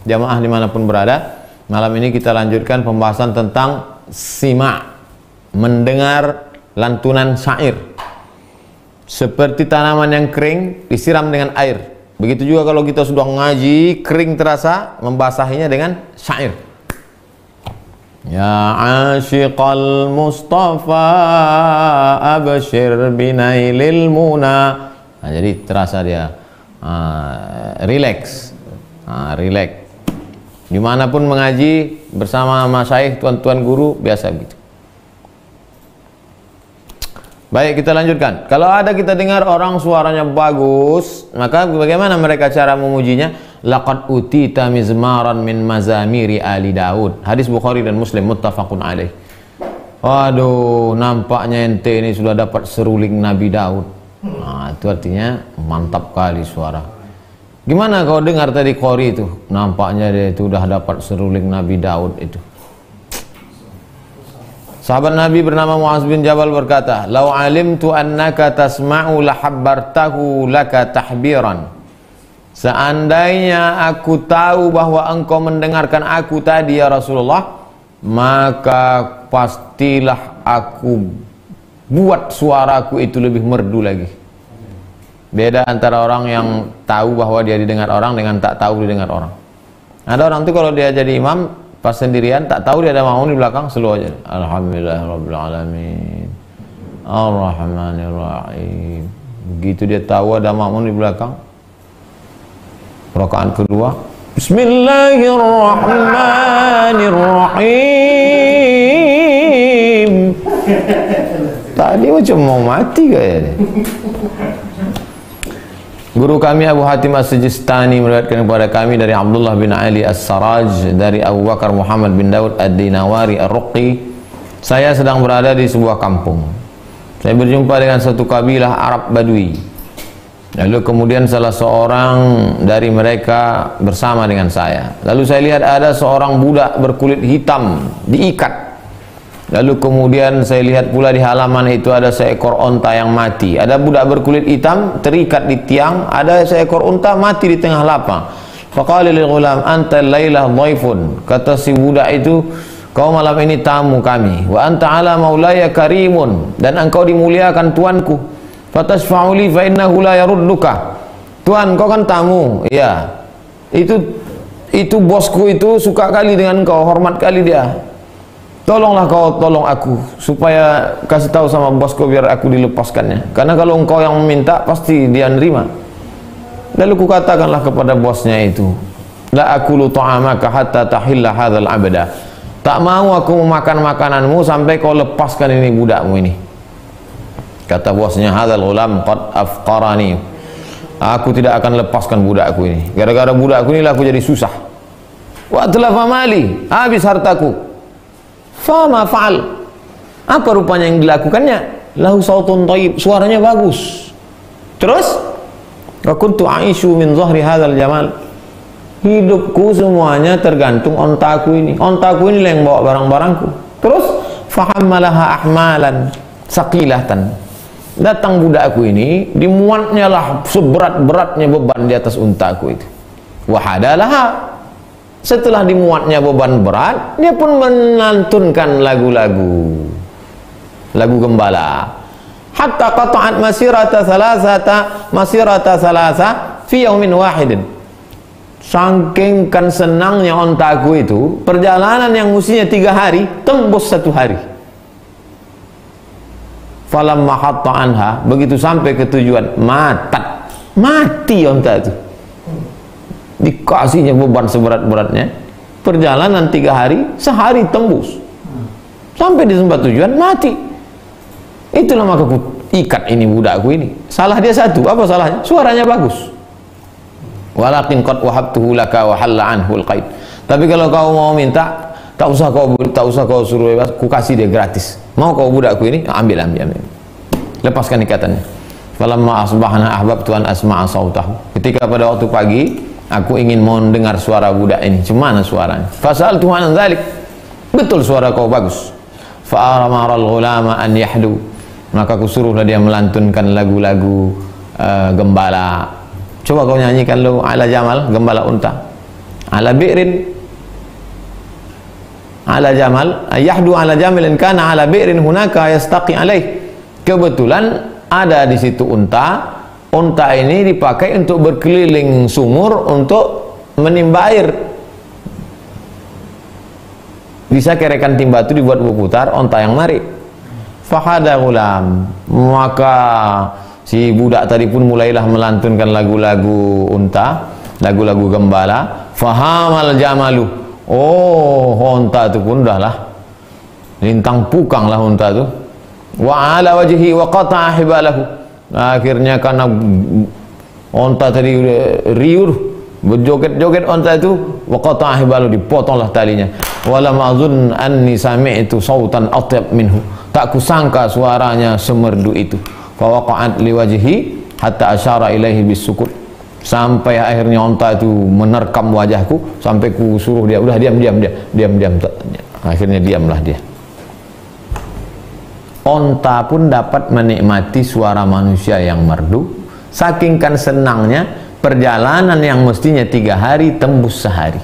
jamaah dimanapun berada. Malam ini kita lanjutkan pembahasan tentang sima', mendengar lantunan syair. Seperti tanaman yang kering disiram dengan air, begitu juga kalau kita sudah ngaji, kering terasa, membasahinya dengan syair. Ya asyiqal Mustafa abshir binailil muna. Nah, jadi terasa dia relax, relax. Dimanapun mengaji bersama masyayikh, tuan-tuan guru, biasa begitu. Baik, kita lanjutkan. Kalau ada kita dengar orang suaranya bagus, maka bagaimana mereka cara memujinya? Laqad utita mizmaran min mazamiri ali Daud. Hadis Bukhari dan Muslim, muttafaqun alaih. Waduh, nampaknya ente ini sudah dapat seruling Nabi Daud. Nah, itu artinya mantap kali suara. Gimana kau dengar tadi qori itu? Nampaknya dia itu sudah dapat seruling Nabi Daud itu. Sahabat Nabi bernama Muaz bin Jabal berkata, "Lau alimtu annaka tasma'u lahabbartahu laka tahbiran." Seandainya aku tahu bahwa engkau mendengarkan aku tadi ya Rasulullah, maka pastilah aku buat suaraku itu lebih merdu lagi. Beda antara orang yang tahu bahwa dia didengar orang dengan tak tahu didengar orang. Ada orang tuh kalau dia jadi imam pas sendirian, tak tahu dia ada makmum di belakang, slow aja. Alhamdulillahirabbil alamin, Ar-Rahmanir-Rahim. Begitu dia tahu ada makmum di belakang, rakaat kedua, Bismillahirrahmanirrahim. Tadi macam mau mati kayaknya. Guru kami Abu Hatim As-Sijistani meriwayatkan kepada kami dari Abdullah bin Ali As-Saraj dari Abu Bakar Muhammad bin Daud Ad-Dinawari Ar-Ruqi. Saya sedang berada di sebuah kampung. Saya berjumpa dengan satu kabilah Arab Badui. Lalu kemudian salah seorang dari mereka bersama dengan saya. Lalu saya lihat ada seorang budak berkulit hitam diikat. Lalu kemudian saya lihat pula di halaman itu ada seekor onta yang mati. Ada budak berkulit hitam terikat di tiang, ada seekor unta mati di tengah lapang. Faqala lil ghulam anta lailah dhaifun. Kata si budak itu, kau malam ini tamu kami. Wa anta ala maulaya karimun, dan engkau dimuliakan tuanku. Fatashfa'u li fa innahu la yarudduka. Tuan, kau kan tamu. Iya. Itu bosku itu suka kali dengan kau, hormat kali dia. Tolonglah kau tolong aku supaya kasih tahu sama bosku biar aku dilepaskannya. Karena kalau engkau yang meminta pasti dia nerima. Lalu kukatakanlah kepada bosnya itu, la akulu ta'amaka hatta tahilla hadzal abda. Tak mau aku memakan makananmu sampai kau lepaskan ini budakmu ini. Kata bosnya, hadzal ghulam qad afqarani. Aku tidak akan lepaskan budakku ini. Gara-gara budakku inilah aku jadi susah. Wa atlafa mali, habis hartaku. Fama fa'al, apa rupanya yang dilakukannya? Lahu sautun thayyib, suaranya bagus. Terus wa kuntu aisyu min zahri hadzal jamal. Hidupku semuanya tergantung ontaku ini. Ontaku ini yang bawa barang-barangku. Terus fahammalaha ahmalan saqilatan. Datang budakku ini, dimuatnya lah seberat-beratnya beban di atas untaku itu. Wa hadalaha. Setelah dimuatnya beban berat, dia pun melantunkan lagu-lagu gembala. Hatta qata'at masirata salasa fi yaumin wahidin. Saking kan senangnya ontaku itu, perjalanan yang mestinya 3 hari tembus 1 hari. Falamma hatta anha, begitu sampai ke tujuan, mati onta itu. Dikasihnya beban seberat-beratnya, perjalanan 3 hari, sehari tembus, sampai di tempat tujuan mati. Itulah maka ku ikat ini budakku ini. Salah dia satu, apa salahnya? Suaranya bagus. Walakin qad wahabtuhu laka wa halla anhu alqaid. Tapi kalau kau mau minta, tak usah kau suruh bebas, ku kasih dia gratis. Mau kau budakku ini, ambil. Lepaskan ikatannya. Falamma asbahna ahbabtu an asma'a sautahu. Ketika pada waktu pagi, aku ingin mendengar suara budak ini. Cemana suaranya? Fasal Tuhan dzalik. Betul suara kau bagus. Fa amara al-ghulama an yahdu. Maka aku suruhlah dia melantunkan lagu-lagu gembala. Coba kau nyanyikan lu ala jamal, gembala unta. ala bi'rin ala jamal, yahdu ala jamalin kana ala bi'rin hunaka yastaqi alaih. Kebetulan ada di situ unta. Unta ini dipakai untuk berkeliling sumur untuk menimba air. Bisa kerekan timba itu dibuat berputar, unta yang mari. Fahada gulam, maka si budak tadi pun mulailah melantunkan lagu-lagu unta, lagu-lagu gembala. Fahamal jamalu, oh unta itu pun udahlah lintang pukang lah unta itu. Wa ala wajhi wa qata'a hibalahu. Akhirnya karena unta tadi riuh berjoget-joget unta itu, wa qata'a hibalahu, dipotonglah talinya. Walam azun anni sami'tu sautan atyab minhu, tak kusangka suaranya semerdu itu. Fa waqa'at liwajhi hatta asyara ilaihi bisukut, sampai akhirnya unta itu menerkam wajahku sampai ku suruh dia udah diam. Akhirnya diamlah dia. Unta pun dapat menikmati suara manusia yang merdu, saking kan senangnya perjalanan yang mestinya 3 hari tembus sehari.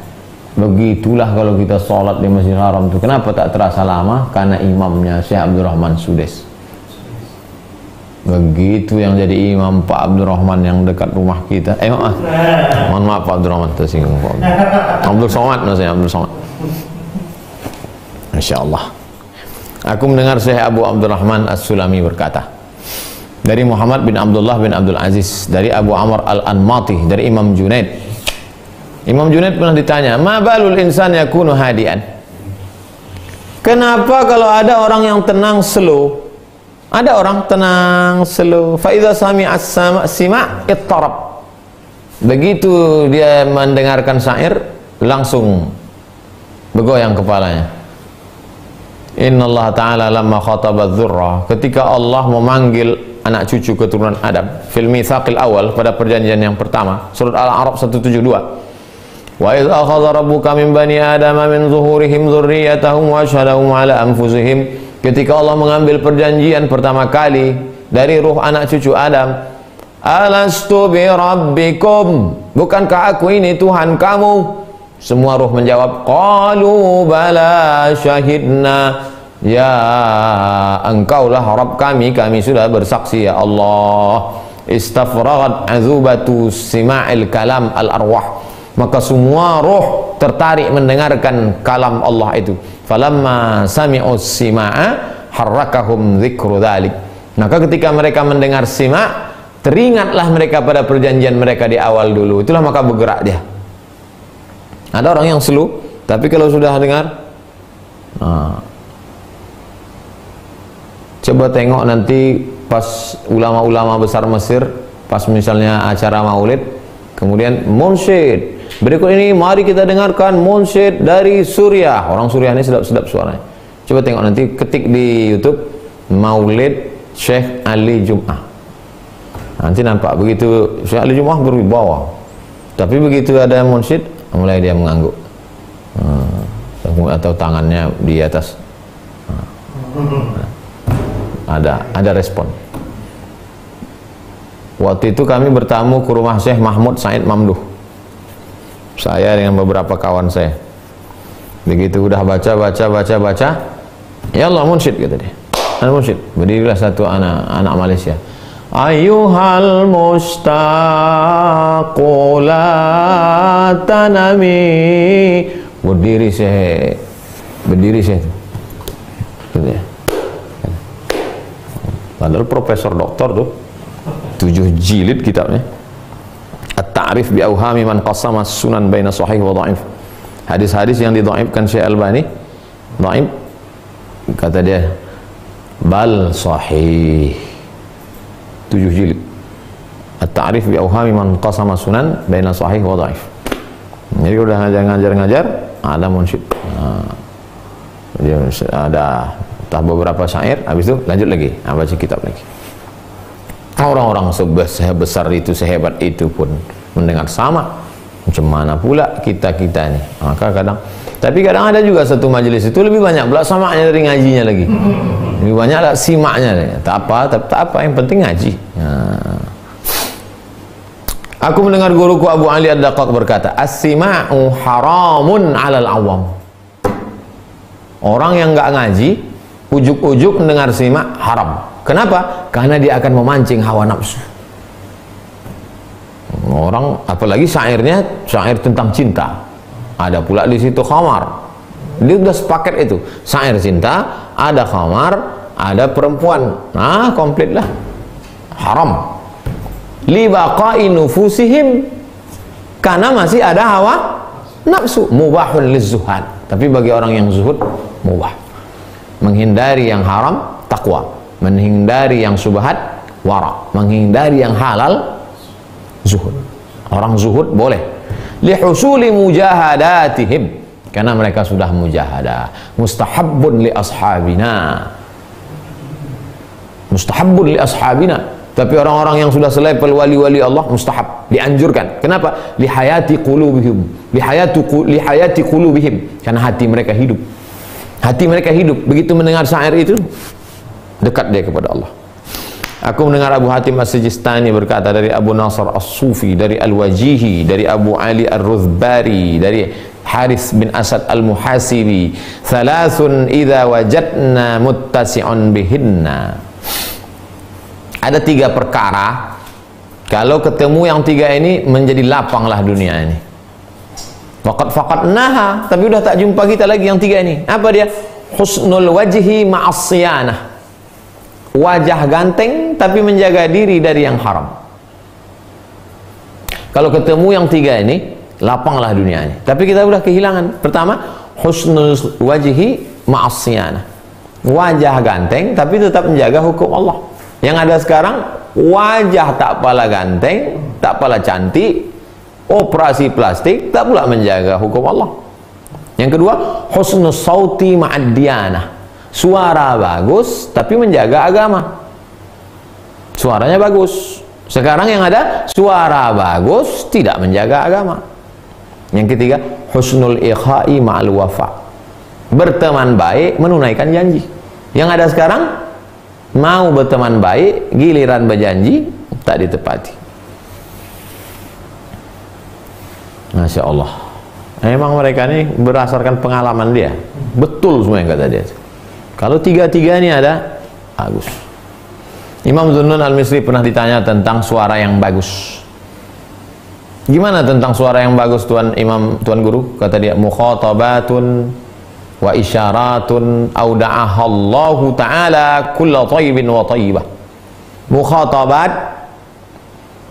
Begitulah kalau kita sholat di Masjidil Haram itu. Kenapa tak terasa lama? Karena imamnya Syekh Abdurrahman Sudes. Begitu yang jadi imam Pak Abdurrahman yang dekat rumah kita. Mohon maaf Pak Abdurrahman, tersinggung Pak Abdul Somad, maksudnya Abdul Somad. Masya Allah. Aku mendengar Syekh Abu Abdurrahman As-Sulami berkata, dari Muhammad bin Abdullah bin Abdul Aziz, dari Abu Amr Al-Anmati, dari Imam Junaid. Imam Junaid pernah ditanya, ma balul insan yakunu hadian, kenapa kalau ada orang yang tenang slow, ada orang tenang slow, fa idza sami'a sima' ittarab, begitu dia mendengarkan syair langsung bergoyang kepalanya. Innallaha ta'ala lamma khataba dzurra, ketika Allah memanggil anak cucu keturunan Adam fil mitsaqil awal, pada perjanjian yang pertama, surat Al-A'raf 172, wa idz akhadha rabbuka min bani adama min zuhurihim dzurriyyatahum wa asyhadahum ala anfusihim, ketika Allah mengambil perjanjian pertama kali dari ruh anak cucu Adam, alastu bi rabbikum, bukankah aku ini Tuhan kamu? Semua ruh menjawab, qalu bala syahidna, ya engkaulah Rabb kami, kami sudah bersaksi ya Allah. Istafraghat azubatu sima'il kalam al-arwah, maka semua ruh tertarik mendengarkan kalam Allah itu. Falamma sami'us sima'a harrakahum dzikru dzalik, maka ketika mereka mendengar sima', teringatlah mereka pada perjanjian mereka di awal dulu. Itulah maka bergerak dia. Ada orang yang slow, tapi kalau sudah dengar, coba tengok nanti pas ulama-ulama besar Mesir, pas misalnya acara maulid, kemudian munsyid, berikut ini mari kita dengarkan munsyid dari Suriah. Orang Suriah ini sedap-sedap suaranya. Coba tengok nanti, ketik di YouTube maulid Syekh Ali Jum'ah, nanti nampak begitu Syekh Ali Jum'ah berwibawa, tapi begitu ada munsyid mulai dia mengangguk, atau tangannya di atas, ada respon. Waktu itu kami bertamu ke rumah Syekh Mahmud Said Mamduh, saya dengan beberapa kawan saya. Begitu udah baca, ya Allah munsyid, kata dia. Ada munsyid, berdirilah satu anak Malaysia. Ayuhal mustaqu la tanami, berdiri saya itu, gitu ya. Padahal profesor doktor tuh, 7 jilid kitabnya, At-Ta'rif bi Awhami man qasama sunan baina sahih wa dhaif. Hadis-hadis yang didhaifkan Syekh Albani, dhaif, kata dia bal sahih, 7 jilid. At-Ta'rif bi Awhami man qasama sunan baina sahih wa dhaif. Jadi udah ngajar, ada munsyid. Dia ada beberapa syair, habis itu lanjut lagi, baca kitab lagi. Orang-orang sebesar itu, sehebat itu pun mendengar sama. Macam mana pula kita-kita ini? Maka tapi kadang ada juga satu majelis itu lebih banyak belaksamanya dari ngajinya lagi. Lebih banyak lah simaknya. Tak apa, yang penting ngaji. Aku mendengar guruku Abu Ali Ad-Daqqaq berkata, as-sima'u haramun 'alal awam. Orang yang nggak ngaji, ujuk-ujuk mendengar simak haram. Kenapa? Karena dia akan memancing hawa nafsu. Orang, apalagi syairnya syair tentang cinta. Ada pula di situ khamar. Dia udah sepaket itu. Syair cinta, ada khamar, ada perempuan. Nah, komplit lah. Haram. Li baqa'i nufusihim, karena masih ada hawa nafsu. Mubahun lizuhad, tapi bagi orang yang zuhud mubah. Menghindari yang haram takwa, menghindari yang subhat wara, menghindari yang halal zuhud. Orang zuhud boleh li husuli mujahadatihim, karena mereka sudah mujahadah. Mustahabbun li ashabina, mustahabbun li ashabina. Tapi orang-orang yang sudah selevel wali-wali Allah mustahab, dianjurkan. Kenapa? Lihayati qulubihim, lihayati qulubihim, karena hati mereka hidup. Hati mereka hidup. Begitu mendengar syair itu, dekat dia kepada Allah. Aku mendengar Abu Hatim As-Sijistani berkata dari Abu Nasr As-Sufi, dari Al-Wajihi, dari Abu Ali Ar-Ruzbari, dari Haris bin Asad Al-Muhasibi, thalathun idza wajadna muttasi'un bihinna. Ada 3 perkara, kalau ketemu yang 3 ini menjadi lapanglah dunia ini. Faqat naha, tapi udah tak jumpa kita lagi yang 3 ini. Apa dia? Husnul wajhi ma'asyanah. Wajah ganteng tapi menjaga diri dari yang haram. Kalau ketemu yang 3 ini, lapanglah dunia ini. Tapi kita udah kehilangan. Pertama, husnul wajhi ma'asyanah. Wajah ganteng tapi tetap menjaga hukum Allah. Yang ada sekarang, wajah tak pala ganteng, tak pala cantik, operasi plastik, tak pula menjaga hukum Allah. Yang kedua, husnus sauti ma'addiyanah. Suara bagus tapi menjaga agama. Suaranya bagus. Sekarang yang ada, suara bagus tidak menjaga agama. Yang ketiga, husnul ikha'i ma'al wafa. Berteman baik, menunaikan janji. Yang ada sekarang, mau berteman baik, giliran berjanji tak ditepati. Masya Allah. Memang mereka ini berdasarkan pengalaman dia, betul semua yang kata dia. Kalau 3-3 ini ada, bagus. Imam Zunnun Al-Misri pernah ditanya tentang suara yang bagus. Gimana tentang suara yang bagus, Tuan Imam, Tuan Guru? Kata dia, mukhatabatun wa isyaratun auda'ahallahu ta'ala kulla tayyibin wa tayyibah.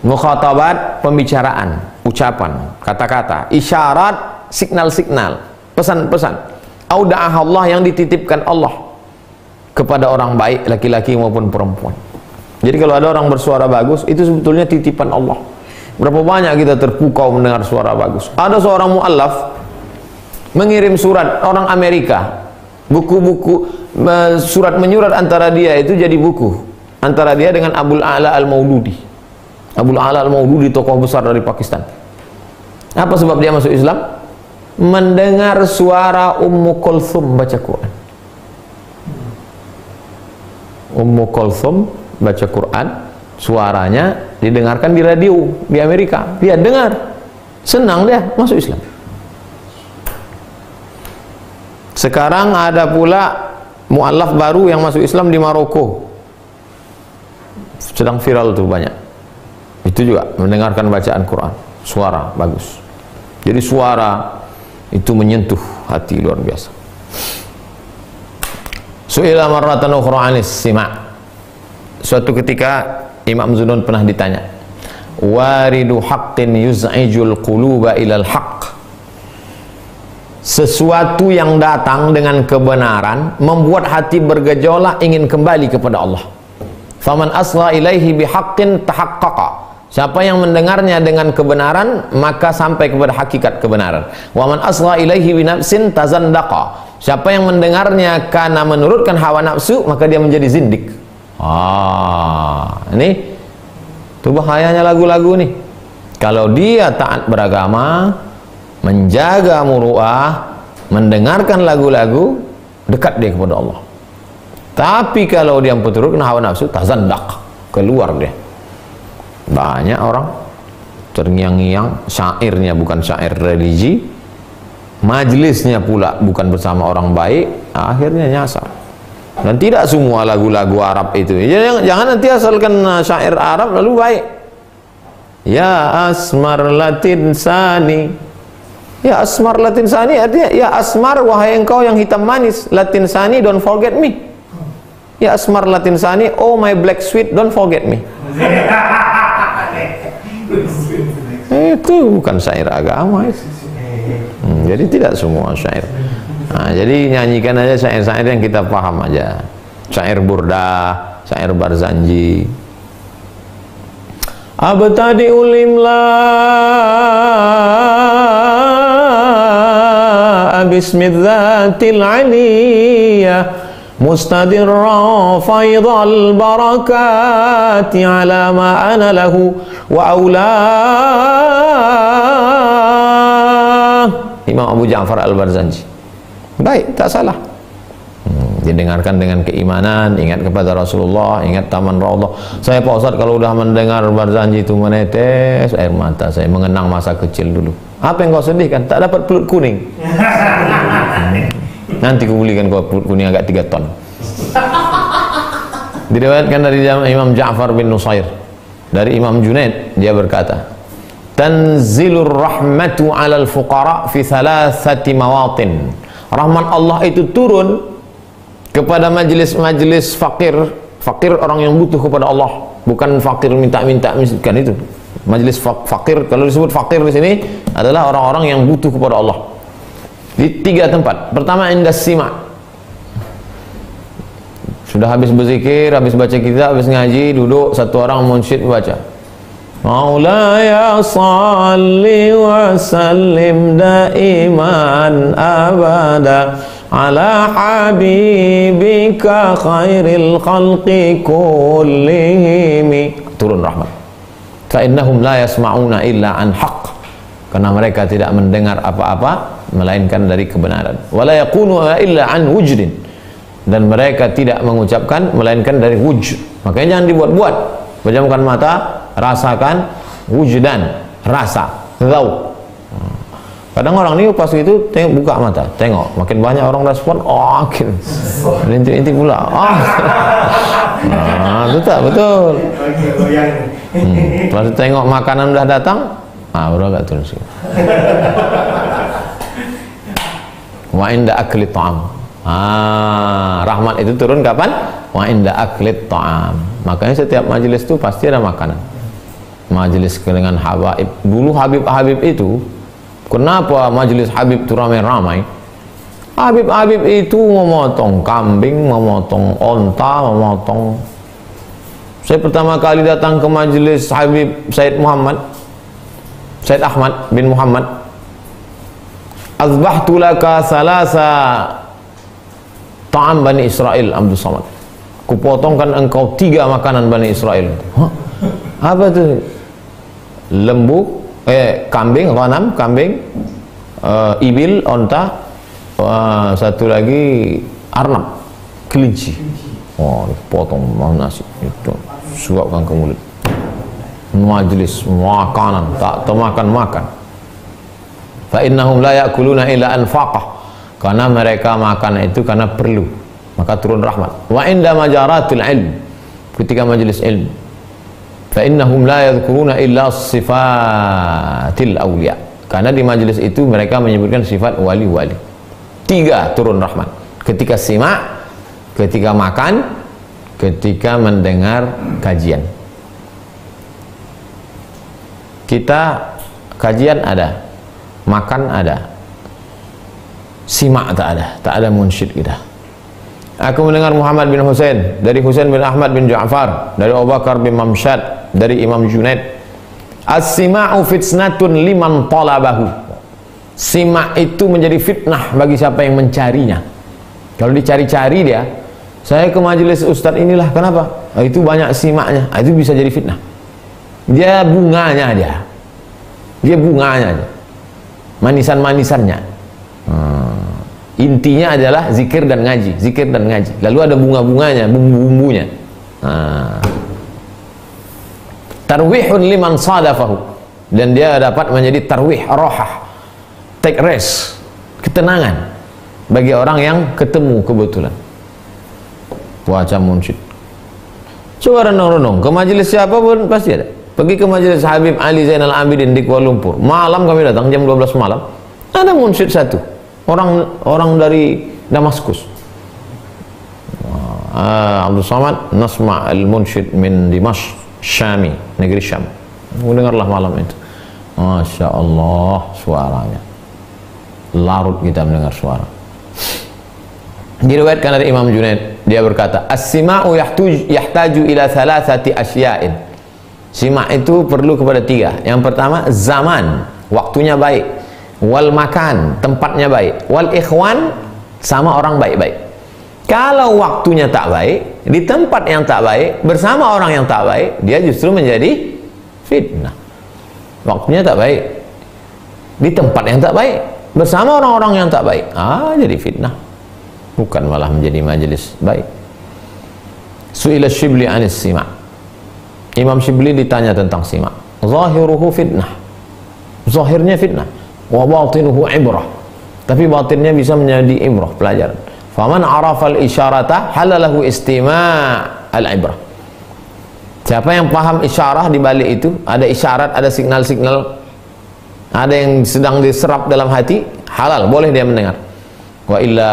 Mukhatabat pembicaraan, ucapan, kata-kata, isyarat, signal-signal, pesan-pesan. Auda'ahallah, yang dititipkan Allah kepada orang baik, laki-laki maupun perempuan. Jadi kalau ada orang bersuara bagus, itu sebetulnya titipan Allah. Berapa banyak kita terpukau mendengar suara bagus. Ada seorang mu'allaf mengirim surat, orang Amerika, buku-buku, surat menyurat antara dia itu jadi buku, antara dia dengan Abul A'la Al-Maududi. Abul A'la Al-Maududi, tokoh besar dari Pakistan. Apa sebab dia masuk Islam? Mendengar suara Ummu Kulthum baca Quran. Ummu Kulthum baca Quran, suaranya didengarkan di radio di Amerika. Dia dengar, senang, dia masuk Islam. Sekarang ada pula mu'allaf baru yang masuk Islam di Maroko, sedang viral tuh banyak. Itu juga mendengarkan bacaan Quran, suara bagus. Jadi suara itu menyentuh hati luar biasa. Su'ila marratan ukhra 'anis sima'. Suatu ketika Imam Zunnun pernah ditanya, waridu haqqin yuz'ijul quluba ilal haqq. Sesuatu yang datang dengan kebenaran membuat hati bergejolak ingin kembali kepada Allah. Faman asla ilaihi bihaqqin tahaqqaqa. Siapa yang mendengarnya dengan kebenaran, maka sampai kepada hakikat kebenaran. Waman asla ilaihi binafsin tazandaqa. Siapa yang mendengarnya karena menurutkan hawa nafsu, maka dia menjadi zindik. Ini itu bahayanya lagu-lagu nih. Kalau dia taat beragama, menjaga muru'ah, mendengarkan lagu-lagu, dekat dia kepada Allah. Tapi kalau dia menurutkan hawa nafsu, tazandak, keluar dia. Banyak orang terngiang-ngiang, syairnya bukan syair religi, majlisnya pula bukan bersama orang baik, akhirnya nyasar. Dan tidak semua lagu-lagu Arab itu. Jangan nanti asalkan syair Arab lalu baik. Ya asmar latin sani, ya asmar latin sani artinya ya asmar wahai engkau yang hitam manis, latin sani don't forget me. Ya asmar latin sani, oh my black sweet don't forget me. Itu bukan syair agama itu. Jadi tidak semua syair. Nah, jadi nyanyikan aja syair-syair yang kita paham aja. Syair burdah, syair barzanji. Abtadi ulimla bismidzatil aliyah mustadirra faidal barakati ala ma ana lahu wa aula. Imam Abu Ja'far Al-Barzanji. Baik, tak salah. Didengarkan dengan keimanan, ingat kepada Rasulullah, ingat taman Raudhah. Saya Pak Ustaz kalau udah mendengar Barzanji itu menetes air mata saya, mengenang masa kecil dulu. Apa yang kau sedihkan? Tak dapat pelut kuning. Nanti ku belikan kau pelut kuning agak 3 ton. Diriwayatkan dari Imam Ja'far bin Nusair, dari Imam Junaid, dia berkata, tanzilur rahmatu 'alal fuqara fi 3 mawatin. Rahmat Allah itu turun kepada majelis-majelis fakir orang yang butuh kepada Allah, bukan fakir minta-minta miskin itu. Majelis fakir, kalau disebut fakir di sini adalah orang-orang yang butuh kepada Allah. Di 3 tempat. Pertama, indas sima. Sudah habis berzikir, habis baca kitab, habis ngaji, duduk satu orang munsyid baca. Maulaya salli wa sallim daiman abada ala habibika khairil khalqi kullihim. Turun rahmat. Fa innahum la yasma'una illa an haqq. Karena mereka tidak mendengar apa-apa melainkan dari kebenaran. Wala yaqunu illa an wujdin. Dan mereka tidak mengucapkan melainkan dari wujud. Makanya jangan dibuat-buat. Pejamkan mata, rasakan wujdan, rasa, tahu. Kadang orang ini pas itu tengok, buka mata, tengok, makin banyak orang respon, oh akhir inti pula, itu tak betul. Pas tengok makanan udah datang, udah gak turun sih. Wa inda akli ta'am, rahmat itu turun kapan? Wa inda akli ta'am. Makanya setiap majelis itu pasti ada makanan. Majelis dengan habaib. Dulu Habib-Habib itu, kenapa majelis Habib itu ramai-ramai? Habib-Habib itu memotong kambing, memotong onta, memotong. Saya pertama kali datang ke majelis Habib Said Ahmad bin Muhammad. Azbahtu laka salasa ta'am Bani Israel Abdul Samad. Kupotongkan engkau 3 makanan Bani Israel. Hah? Apa itu? Lembu, kambing, ghanam, kambing, ibil, onta, satu lagi arnab, kelinci. Oh, potong nasi itu, suapkan ke mulut. Majlis makanan, tak termakan-makan. Fa innahum la ya'kuluna illa anfaqah. Karena mereka makan itu karena perlu. Maka turun rahmat. Wa inda majaratil ilm, ketika majelis ilmu, fa innahum la yadhkuruna illa sifatil awliya. Karena di majelis itu mereka menyebutkan sifat wali-wali. 3 turun rahmat. Ketika simak, ketika makan, ketika mendengar kajian. Kita kajian ada, makan ada, simak tak ada munsyid kita. Aku mendengar Muhammad bin Husain, dari Husain bin Ahmad bin Ja'far, dari Abu Bakar bin Mamshad, dari Imam Junaid. As-sima'u fitnatun liman talabahu. Simak itu menjadi fitnah bagi siapa yang mencarinya. Kalau dicari-cari dia, saya ke majelis ustadz inilah, kenapa? Itu banyak simaknya, itu bisa jadi fitnah. Dia bunganya aja. Manisan-manisannya. Intinya adalah zikir dan ngaji. Lalu ada bunga-bunganya, bumbu-bumbunya. Tarwihun liman sadafahu. dan dia dapat menjadi tarwih, rohah, take rest, ketenangan bagi orang yang ketemu kebetulan. Baca munsyid. Coba renung-renung, ke majelis siapa pun pasti ada. Pergi ke majelis Habib Ali Zainal Abidin di Kuala Lumpur, malam kami datang jam 12 malam, ada munsyid satu, orang dari Damaskus, Abdul Samad Nasma al-Munsyid min Dimashq Syami, negeri Syam. Dengarlah malam itu, Masya Allah suaranya, larut kita mendengar suara. Diriwayatkan dari Imam Junaid, dia berkata, as-sima'u yahtaju ila thalathati asya'in. Sima' itu perlu kepada tiga. Yang pertama, zaman, waktunya baik. Wal makan, tempatnya baik. Wal ikhwan, sama orang baik-baik. Kalau waktunya tak baik, di tempat yang tak baik, bersama orang yang tak baik, dia justru menjadi fitnah. Waktunya tak baik, di tempat yang tak baik, bersama orang-orang yang tak baik, jadi fitnah, bukan malah menjadi majelis baik. Su'ila Shibli anis sima'. Imam Shibli ditanya tentang sima'. Zahiruhu fitnah, zahirnya fitnah, wa batinuhu ibrah, tapi batinnya bisa menjadi ibrah, pelajaran. Faman arafal isyarata halalahu istima' al-ibrah. Siapa yang paham isyarah di balik itu, ada isyarat, ada signal-signal, ada yang sedang diserap dalam hati, halal, boleh dia mendengar. Wa illa,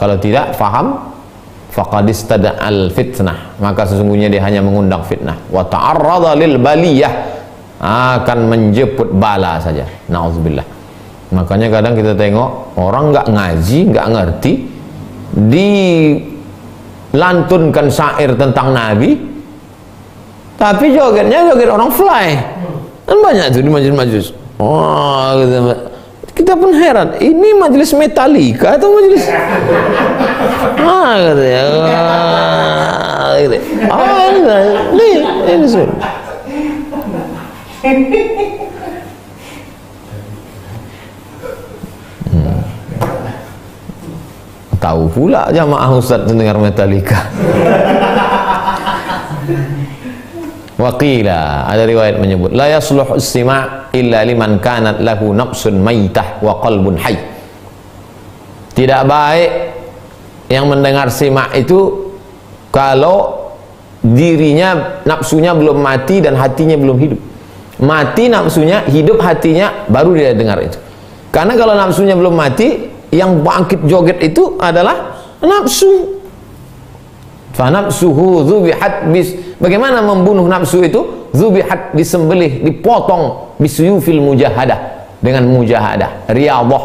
kalau tidak faham, faqad istada'al fitnah, maka sesungguhnya dia hanya mengundang fitnah. Wa ta'arrada lil baliyah, akan menjemput bala saja. Na'udzubillah. Makanya kadang kita tengok orang nggak ngaji, nggak ngerti, dilantunkan syair tentang Nabi, tapi jogetnya joget orang fly. Kan banyak tuh di majelis-majelis. Kita pun heran, ini majelis Metallica atau majelis katanya, ini suruh. Tahu pula jamaah ustaz mendengar Metallica. Waqila, ada riwayat menyebut, la yasluhu istima' illa liman kanat lahu nafsun maitah wa qalbun hayy. Tidak baik yang mendengar sima' itu kalau dirinya, nafsunya belum mati dan hatinya belum hidup. Mati nafsunya, hidup hatinya, baru dia dengar itu. Karena kalau nafsunya belum mati, yang bangkit joget itu adalah nafsu. Fanafsuhu dzubihat bis, bagaimana membunuh nafsu itu? Dzubihat, disembelih, dipotong, bisuyufil mujahadah, dengan mujahadah, riyadhah,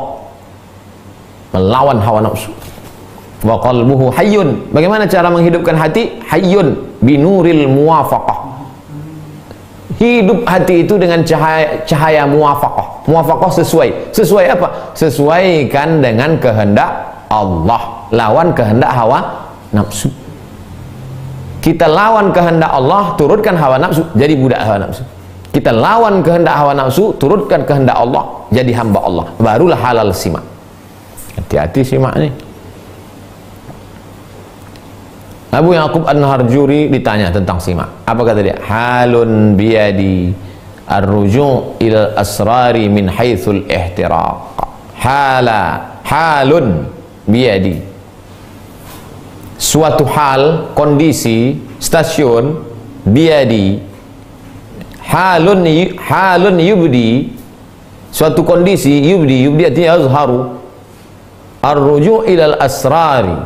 melawan hawa nafsu. Wa qalbuhu hayyun, bagaimana cara menghidupkan hati? Hayyun binuril muwafaqah, hidup hati itu dengan cahaya muwafaqah. Muwafaqah sesuai apa? Sesuaikan dengan kehendak Allah, lawan kehendak hawa nafsu. Kita lawan kehendak Allah, turutkan hawa nafsu, jadi budak hawa nafsu. Kita lawan kehendak hawa nafsu, turutkan kehendak Allah, jadi hamba Allah. Barulah halal sima'. Hati-hati sima' ini. Abu Yaqub An-Naharjuri ditanya tentang sima'. Apa kata dia? Halun biyadi ar-ruju' ila asrari min haitsul ihtiraq. Halun biyadi, suatu hal, kondisi, stasiun, biadi, halun yubdi, suatu kondisi, yubdi artinya yazharu, ar-ruju' ilal asrari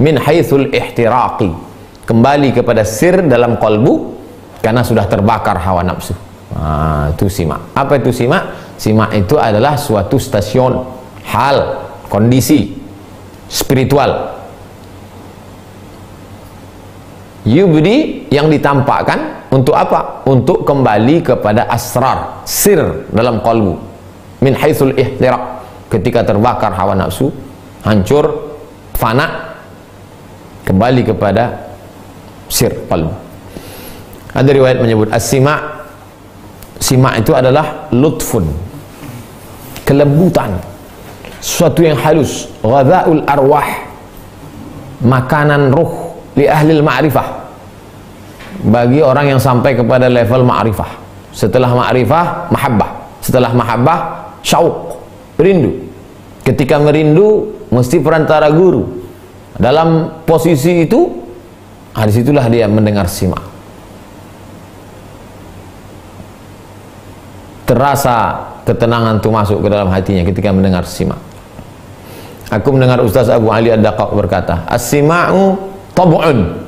min haitsul ihtiraqi, kembali kepada sir dalam kalbu karena sudah terbakar hawa nafsu. Itu sima'. Apa itu sima'? Sima' itu adalah suatu stasiun, hal, kondisi spiritual. Yubdi, yang ditampakkan untuk apa? Untuk kembali kepada asrar, sir dalam qalbu, min haitsul ihtiraq, ketika terbakar hawa nafsu, hancur, fana, kembali kepada sir qalbu. Ada riwayat menyebut as-sima', sima' itu adalah lutfun, kelembutan, sesuatu yang halus, ghadha'ul arwah, makanan ruh li ahlil ma'rifah, bagi orang yang sampai kepada level ma'rifah. Setelah ma'rifah, mahabbah. Setelah mahabbah, syauq, rindu. Ketika merindu, mesti perantara guru. Dalam posisi itu, disitulah dia mendengar sima. Terasa ketenangan itu masuk ke dalam hatinya ketika mendengar sima. Aku mendengar Ustaz Abu Ali Ad-Daqaq berkata, as-sima'u tab'un.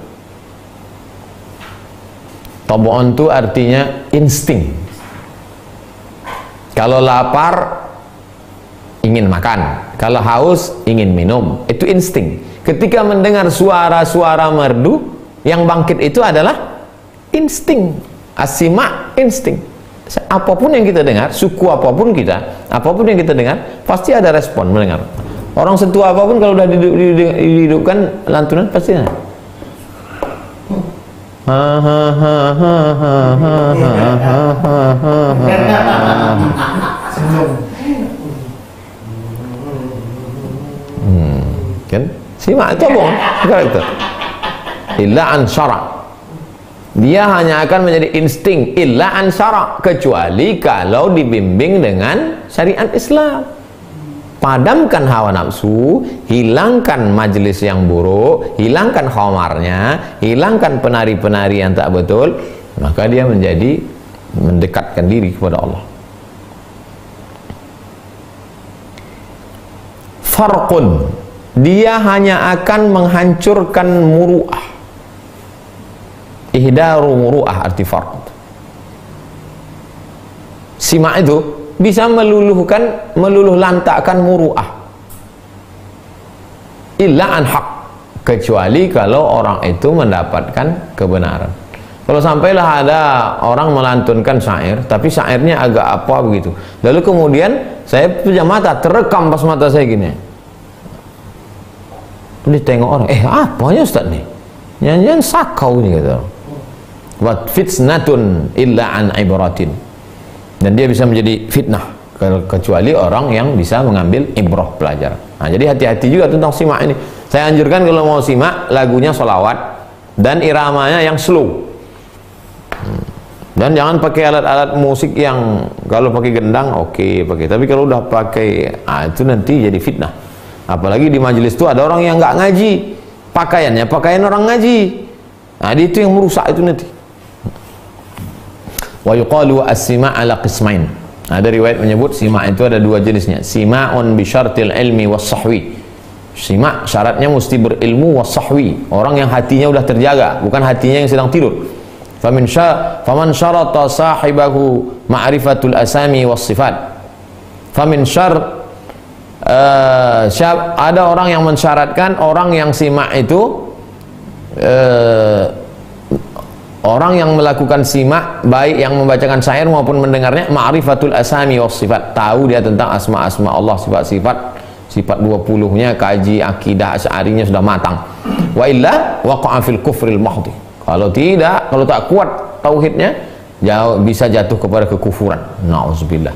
Tab'un itu artinya insting. Kalau lapar, ingin makan. Kalau haus, ingin minum. Itu insting. Ketika mendengar suara-suara merdu, yang bangkit itu adalah insting. As-sima', insting. Apapun yang kita dengar, suku apapun kita, apapun yang kita dengar, pasti ada respon mendengar. Orang setua apapun kalau udah dihidupkan lantunan pasti ada. Kan? Simak itu bohong. Karakter. Illa an syara'. Dia hanya akan menjadi insting illa an syara', kecuali kalau dibimbing dengan syariat Islam. Padamkan hawa nafsu, hilangkan majelis yang buruk, hilangkan khamarnya, hilangkan penari-penari yang tak betul, maka dia menjadi mendekatkan diri kepada Allah. Farqun, dia hanya akan menghancurkan muru'ah. Ihdaru muru'ah arti farq. Sima itu bisa meluluh lantakkan muru'ah illa an haq, kecuali kalau orang itu mendapatkan kebenaran. Kalau sampailah ada orang melantunkan syair, tapi syairnya agak apa begitu, lalu kemudian saya punya mata terekam pas mata saya gini, ditengok orang, apanya Ustaz nih, nyanyian sakau nih gitu. Wat fitnatun illa an ibratin, dan dia bisa menjadi fitnah kecuali orang yang bisa mengambil ibrah pelajaran. Nah, jadi hati-hati juga tentang simak ini. Saya anjurkan kalau mau simak, lagunya sholawat dan iramanya yang slow. Dan jangan pakai alat-alat musik yang kalau pakai gendang oke, pakai. Tapi kalau udah pakai, itu nanti jadi fitnah. Apalagi di majelis itu ada orang yang nggak ngaji, pakaiannya pakaian orang ngaji. Nah, itu yang merusak itu nanti. Wa yuqalu as-sima' ala qismain. Ada riwayat menyebut sima' itu ada dua jenisnya. Sima'un bi syartil ilmi was sahwi. Sima' syaratnya mesti berilmu was sahwi. Orang yang hatinya udah terjaga, bukan hatinya yang sedang tidur. Faman syarata sahibahu ma'rifatul asami was sifat. Famin ada orang yang mensyaratkan orang yang sima' itu orang yang melakukan simak, baik yang membacakan syair maupun mendengarnya, ma'rifatul asami was sifat, tahu dia tentang asma-asma Allah, sifat-sifat, sifat 20-nya, kaji akidah asy'ariynya sudah matang. Wa illa waqa'a fil kufril mahdhi. Kalau tidak, kalau tak kuat tauhidnya, bisa jatuh kepada kekufuran. Nauzubillah.